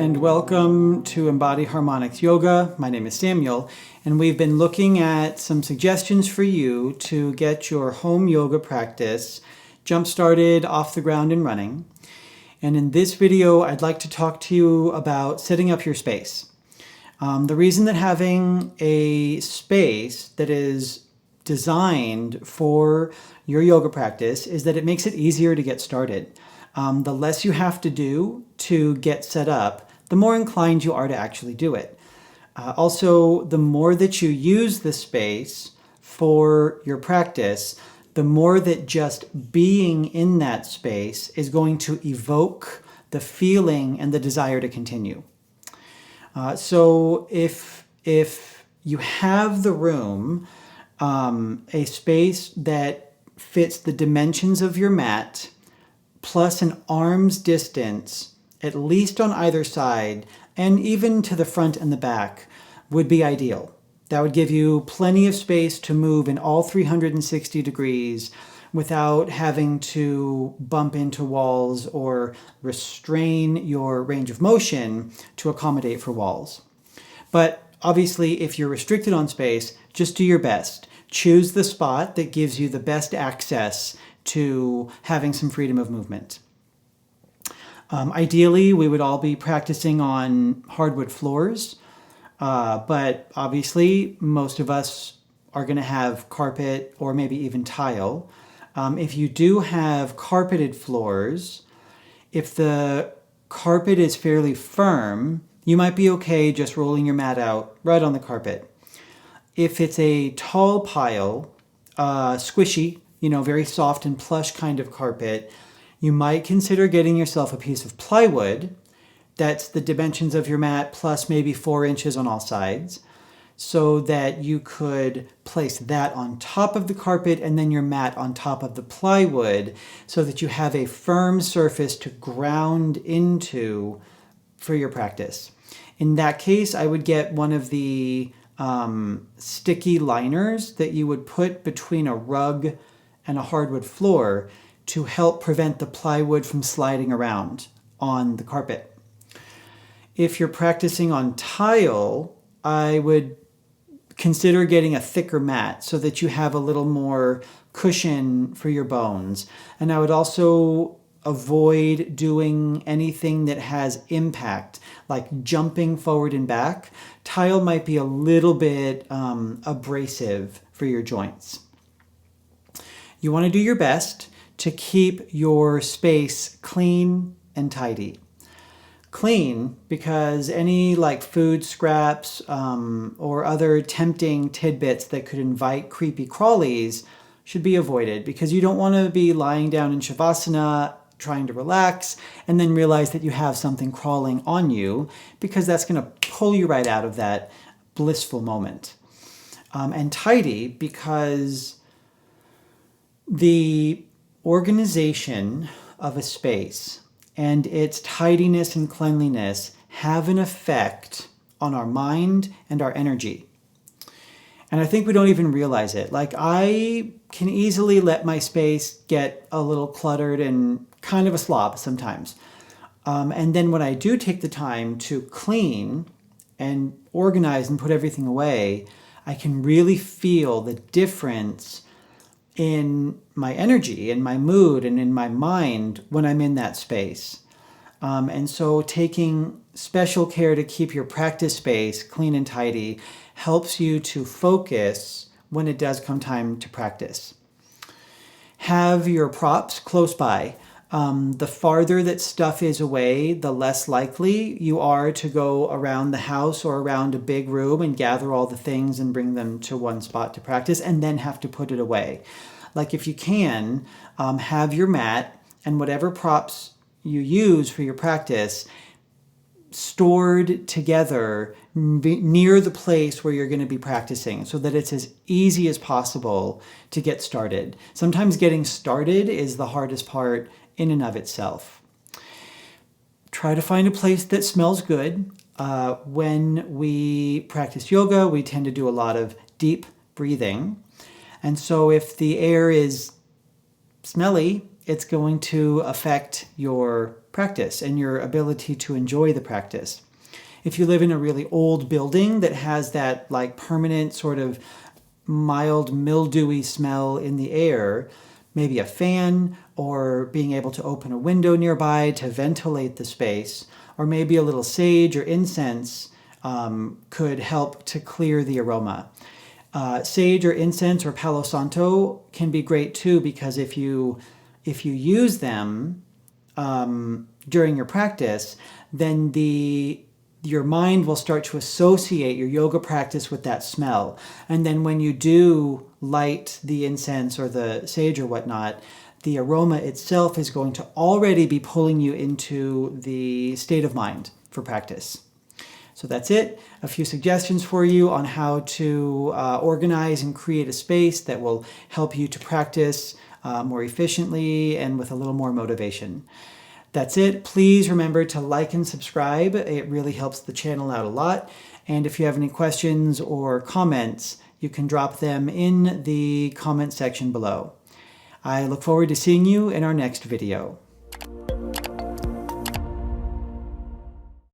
and welcome to Embody Harmonics Yoga. My name is Samuel, and we've been looking at some suggestions for you to get your home yoga practice jump-started off the ground and running. And in this video, I'd like to talk to you about setting up your space. The reason that having a space that is designed for your yoga practice is that it makes it easier to get started. The less you have to do to get set up, the more inclined you are to actually do it. Also, the more that you use the space for your practice, the more that just being in that space is going to evoke the feeling and the desire to continue. So if you have the room, a space that fits the dimensions of your mat, plus an arm's distance, at least on either side, and even to the front and the back, would be ideal. That would give you plenty of space to move in all 360 degrees without having to bump into walls or restrain your range of motion to accommodate for walls. But obviously, if you're restricted on space, just do your best. Choose the spot that gives you the best access to having some freedom of movement. Ideally, we would all be practicing on hardwood floors, but obviously most of us are going to have carpet or maybe even tile. If you do have carpeted floors, if the carpet is fairly firm, you might be okay just rolling your mat out right on the carpet. If it's a tall pile, squishy, very soft and plush kind of carpet, you might consider getting yourself a piece of plywood that's the dimensions of your mat plus maybe 4 inches on all sides, so that you could place that on top of the carpet and then your mat on top of the plywood so that you have a firm surface to ground into for your practice. In that case, I would get one of the sticky liners that you would put between a rug and a hardwood floor to help prevent the plywood from sliding around on the carpet. If you're practicing on tile, I would consider getting a thicker mat so that you have a little more cushion for your bones. And I would also avoid doing anything that has impact, like jumping forward and back. Tile might be a little bit abrasive for your joints. You want to do your best to keep your space clean and tidy. Clean because any food scraps or other tempting tidbits that could invite creepy crawlies should be avoided, because you don't want to be lying down in Shavasana trying to relax and then realize that you have something crawling on you, because that's going to pull you right out of that blissful moment. And tidy because the organization of a space and its tidiness and cleanliness have an effect on our mind and our energy. And I think we don't even realize it. I can easily let my space get a little cluttered and kind of a slob sometimes. And then when I do take the time to clean and organize and put everything away, I can really feel the difference in my energy, in my mood, and in my mind when I'm in that space. And so taking special care to keep your practice space clean and tidy helps you to focus when it does come time to practice. Have your props close by. The farther that stuff is away, the less likely you are to go around the house or around a big room and gather all the things and bring them to one spot to practice and then have to put it away. If you can, have your mat and whatever props you use for your practice stored together near the place where you're going to be practicing, so that it's as easy as possible to get started. Sometimes getting started is the hardest part in and of itself. Try to find a place that smells good. When we practice yoga, we tend to do a lot of deep breathing. And so if the air is smelly, it's going to affect your practice and your ability to enjoy the practice. If you live in a really old building that has that like permanent sort of mild mildewy smell in the air, maybe a fan or being able to open a window nearby to ventilate the space, or maybe a little sage or incense could help to clear the aroma. Sage or incense or Palo Santo can be great too, because if you use them during your practice, then your mind will start to associate your yoga practice with that smell. And then when you do light the incense or the sage or whatnot, the aroma itself is going to already be pulling you into the state of mind for practice. So that's it. A few suggestions for you on how to organize and create a space that will help you to practice more efficiently and with a little more motivation. That's it. Please remember to like and subscribe. It really helps the channel out a lot. And if you have any questions or comments, you can drop them in the comment section below. I look forward to seeing you in our next video.